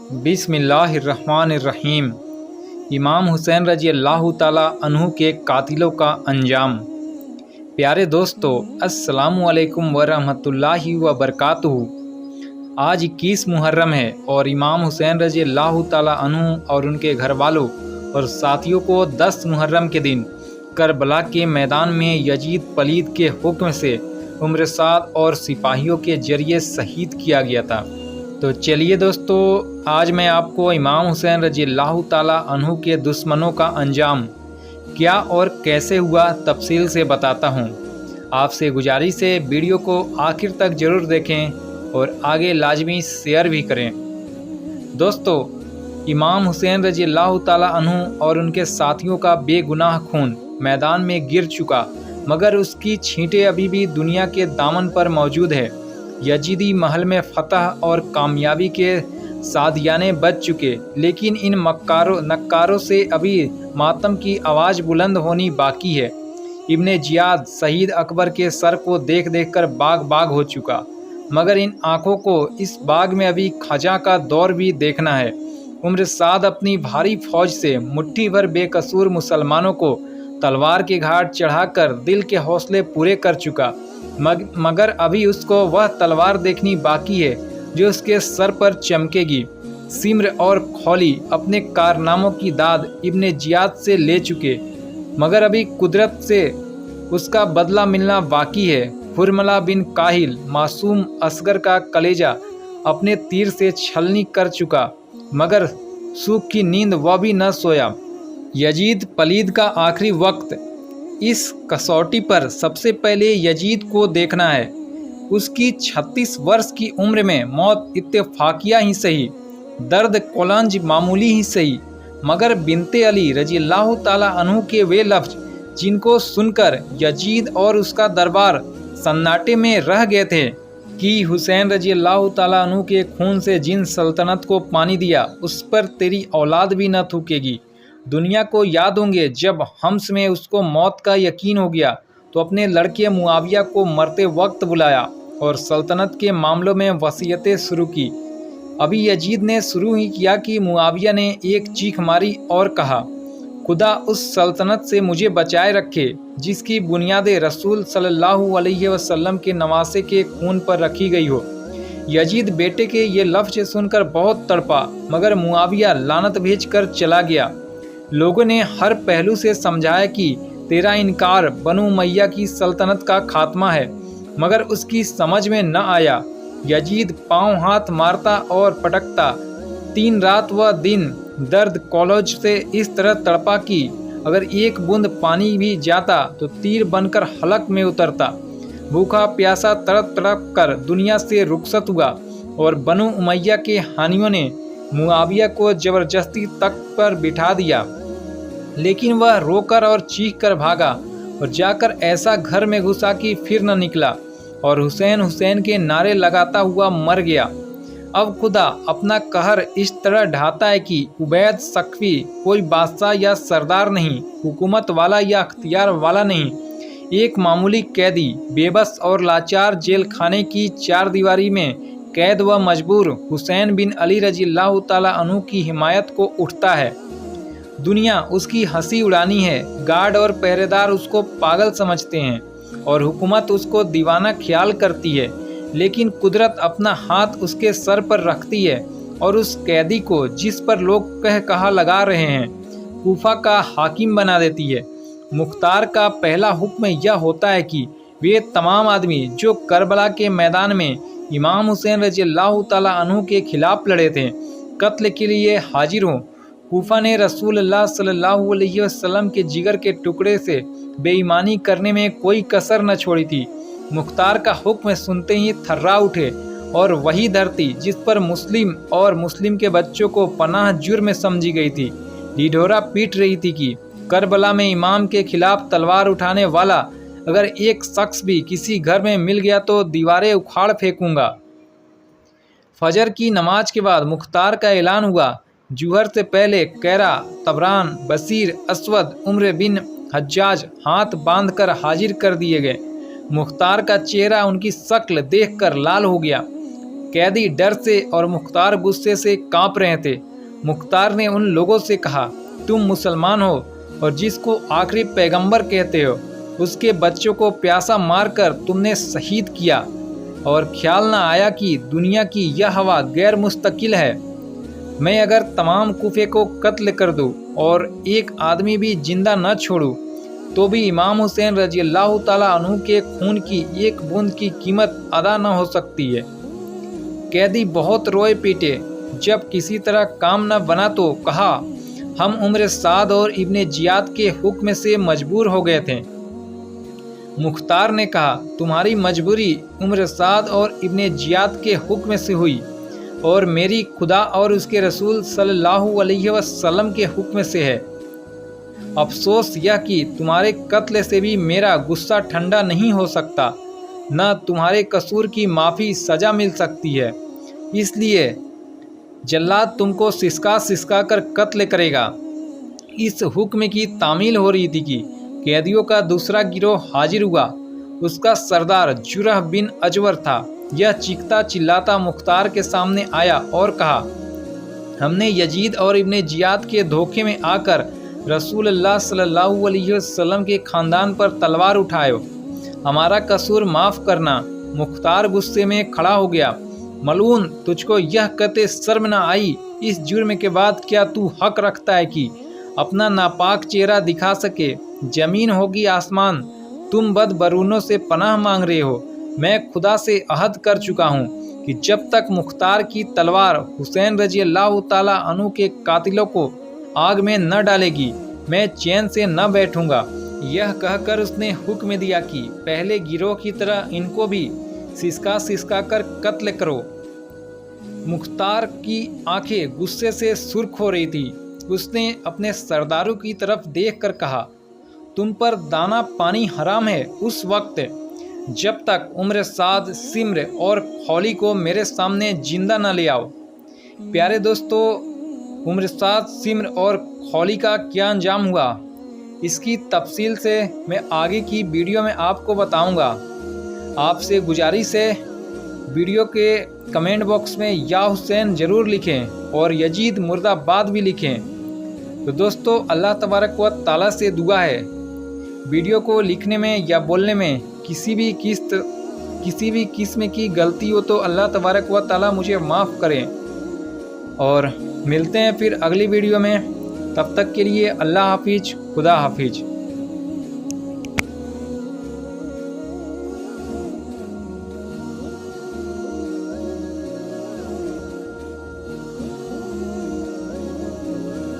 बिस्मिल्लाहिर्रहमानिर्रहीम। इमाम हुसैन रजी अल्लाह ताला अन्हु के कातिलों का अंजाम। प्यारे दोस्तों, अस्सलामु अलैकुम वरहमतुल्लाहि वबरकातुहू। आज 21 मुहर्रम है और इमाम हुसैन रजी अल्लाह ताला अन्हु और उनके घर वालों और साथियों को 10 मुहर्रम के दिन करबला के मैदान में यजीद पलीद के हुक्म से उम्रसाद और सिपाहियों के जरिए शहीद किया गया था। तो चलिए दोस्तों, आज मैं आपको इमाम हुसैन रजी अल्लाह ताला अन्हु के दुश्मनों का अंजाम क्या और कैसे हुआ तफसील से बताता हूँ। आपसे गुजारिश है वीडियो को आखिर तक ज़रूर देखें और आगे लाजमी शेयर भी करें। दोस्तों, इमाम हुसैन रजी अल्लाह ताला अन्हु और उनके साथियों का बेगुनाह खून मैदान में गिर चुका, मगर उसकी छींटें अभी भी दुनिया के दामन पर मौजूद है। यजीदी महल में फतह और कामयाबी के सादियाने बज चुके, लेकिन इन नक्कारों से अभी मातम की आवाज़ बुलंद होनी बाकी है। इब्ने जियाद शहीद अकबर के सर को देख देख कर बाग बाग हो चुका, मगर इन आँखों को इस बाग में अभी खजा का दौर भी देखना है। उम्रसाद अपनी भारी फौज से मुट्ठी भर बेकसूर मुसलमानों को तलवार के घाट चढ़ाकर दिल के हौसले पूरे कर चुका, मगर अभी उसको वह तलवार देखनी बाकी है जो उसके सर पर चमकेगी। सिम्र और खौली अपने कारनामों की दाद इब्ने जियाद से ले चुके, मगर अभी कुदरत से उसका बदला मिलना बाकी है। हुरमला बिन काहिल मासूम असगर का कलेजा अपने तीर से छलनी कर चुका, मगर सूख की नींद वह भी न सोया। यजीद पलीद का आखिरी वक्त, इस कसौटी पर सबसे पहले यजीद को देखना है। उसकी 36 वर्ष की उम्र में मौत इत्तेफाकिया ही सही, दर्द कोलंज मामूली ही सही, मगर बिनते अली रजी अल्लाह ताला अन्हु के वे लफ्ज जिनको सुनकर यजीद और उसका दरबार सन्नाटे में रह गए थे कि हुसैन रजी अल्लाह ताला अन्हु के खून से जिन सल्तनत को पानी दिया उस पर तेरी औलाद भी न थूकेगी। दुनिया को याद होंगे जब हम्स में उसको मौत का यकीन हो गया तो अपने लड़के मुआविया को मरते वक्त बुलाया और सल्तनत के मामलों में वसीयतें शुरू की। अभी यजीद ने शुरू ही किया कि मुआविया ने एक चीख मारी और कहा, खुदा उस सल्तनत से मुझे बचाए रखे जिसकी बुनियादें रसूल सल्लल्लाहु अलैहि वसल्लम के नवासे के खून पर रखी गई हो। यजीद बेटे के ये लफ्ज़ सुनकर बहुत तड़पा, मगर मुआविया लानत भेज कर चला गया। लोगों ने हर पहलू से समझाया कि तेरा इनकार बनु उमैया की सल्तनत का खात्मा है, मगर उसकी समझ में न आया। यजीद पांव हाथ मारता और पटकता। 3 रात व दिन दर्द कॉलेज से इस तरह तड़पा कि अगर एक बूंद पानी भी जाता तो तीर बनकर हलक में उतरता। भूखा प्यासा तड़प तड़प कर दुनिया से रुखसत हुआ और बनु उमैया के हानियों ने मुआविया को जबरदस्ती तख्त पर बिठा दिया, लेकिन वह रोकर और चीख कर भागा और जाकर ऐसा घर में घुसा कि फिर न निकला और हुसैन हुसैन के नारे लगाता हुआ मर गया। अब खुदा अपना कहर इस तरह ढाता है कि उबैद सख्फी कोई बादशाह या सरदार नहीं, हुकूमत वाला या अख्तियार वाला नहीं, एक मामूली कैदी बेबस और लाचार जेल खाने की 4 दीवारी में कैद व मजबूर हुसैन बिन अली रजी अल्लाह ताला अन्हु की हिमायत को उठता है। दुनिया उसकी हंसी उड़ानी है, गार्ड और पहरेदार उसको पागल समझते हैं और हुकूमत उसको दीवाना ख्याल करती है, लेकिन कुदरत अपना हाथ उसके सर पर रखती है और उस कैदी को जिस पर लोग कहा लगा रहे हैं कूफा का हाकिम बना देती है। मुख्तार का पहला हुक्म यह होता है कि वे तमाम आदमी जो करबला के मैदान में इमाम हुसैन रजी अल्लाह ताला अन्हु के खिलाफ लड़े थे कत्ल के लिए हाजिर हों। कूफा ने रसूल अल्लाह सल्लल्लाहु अलैहि वसल्लम के जिगर के टुकड़े से बेईमानी करने में कोई कसर न छोड़ी थी। मुख्तार का हुक्म सुनते ही थर्रा उठे और वही धरती जिस पर मुस्लिम और मुस्लिम के बच्चों को पनाह जुर्म समझी गई थी ढिढोरा पीट रही थी कि करबला में इमाम के खिलाफ तलवार उठाने वाला अगर एक शख्स भी किसी घर में मिल गया तो दीवारें उखाड़ फेंकूंगा। फजर की नमाज के बाद मुख्तार का ऐलान हुआ। जुहर से पहले कैरा, तबरान, बसीर, असवद, उम्र बिन हज्जाज हाथ बांधकर हाजिर कर दिए गए। मुख्तार का चेहरा उनकी शक्ल देखकर लाल हो गया। कैदी डर से और मुख्तार गुस्से से कांप रहे थे। मुख्तार ने उन लोगों से कहा, तुम मुसलमान हो और जिसको आखिरी पैगंबर कहते हो उसके बच्चों को प्यासा मारकर तुमने शहीद किया और ख्याल ना आया कि दुनिया की यह हवा गैर मुस्तकिल है। मैं अगर तमाम कुफे को कत्ल कर दूं और एक आदमी भी जिंदा न छोड़ूं तो भी इमाम हुसैन रजी अल्लाह ताला अन्हु के खून की एक बूंद की कीमत अदा न हो सकती है। कैदी बहुत रोए पीटे। जब किसी तरह काम न बना तो कहा, हम उम्र साद और इब्ने जियाद के हुक्म से मजबूर हो गए थे। मुख्तार ने कहा, तुम्हारी मजबूरी उम्र साद और इब्ने जियाद के हुक्म से हुई और मेरी खुदा और उसके रसूल सल्लल्लाहु अलैहि वसल्लम के हुक्म से है। अफसोस यह कि तुम्हारे कत्ल से भी मेरा गुस्सा ठंडा नहीं हो सकता, न तुम्हारे कसूर की माफ़ी सज़ा मिल सकती है। इसलिए जल्लाद तुमको सिसका सिसका कर कत्ल करेगा। इस हुक्म की तामील हो रही थी कि कैदियों का दूसरा गिरोह हाजिर हुआ। उसका सरदार जुरह बिन अजवर था। यह चीखता चिल्लाता मुख्तार के सामने आया और कहा, हमने यजीद और इब्ने जियाद के धोखे में आकर रसूलुल्लाह सल्लल्लाहु अलैहि वसल्लम के ख़ानदान पर तलवार उठायो। हमारा कसूर माफ़ करना। मुख्तार गुस्से में खड़ा हो गया। मलून, तुझको यह कहते शर्म न आई? इस जुर्म के बाद क्या तू हक रखता है कि अपना नापाक चेहरा दिखा सके? जमीन होगी आसमान, तुम बदबरूनों से पनाह मांग रहे हो। मैं खुदा से अहद कर चुका हूँ कि जब तक मुख्तार की तलवार हुसैन रजी अल्लाह ताला अन्हु के कातिलों को आग में न डालेगी, मैं चैन से न बैठूंगा। यह कहकर उसने हुक्म दिया कि पहले गिरोह की तरह इनको भी सिसका सिसका कर कत्ल करो। मुख्तार की आंखें गुस्से से सुर्ख हो रही थी। उसने अपने सरदारों की तरफ देखकर कहा, तुम पर दाना पानी हराम है उस वक्त जब तक उम्र साद, सिम्र और खौली को मेरे सामने जिंदा न ले आओ। प्यारे दोस्तों, उम्र साद, सिम्र और खौली का क्या अंजाम हुआ, इसकी तफसील से मैं आगे की वीडियो में आपको बताऊंगा। आपसे गुजारिश है, वीडियो के कमेंट बॉक्स में या हुसैन ज़रूर लिखें और यजीद मुर्दाबाद भी लिखें। तो दोस्तों, अल्लाह तबारक व ताला से दुआ है, वीडियो को लिखने में या बोलने में किसी भी किस्म की गलती हो तो अल्लाह तबारक व ताला मुझे माफ़ करें। और मिलते हैं फिर अगली वीडियो में। तब तक के लिए अल्लाह हाफिज, खुदा हाफिज।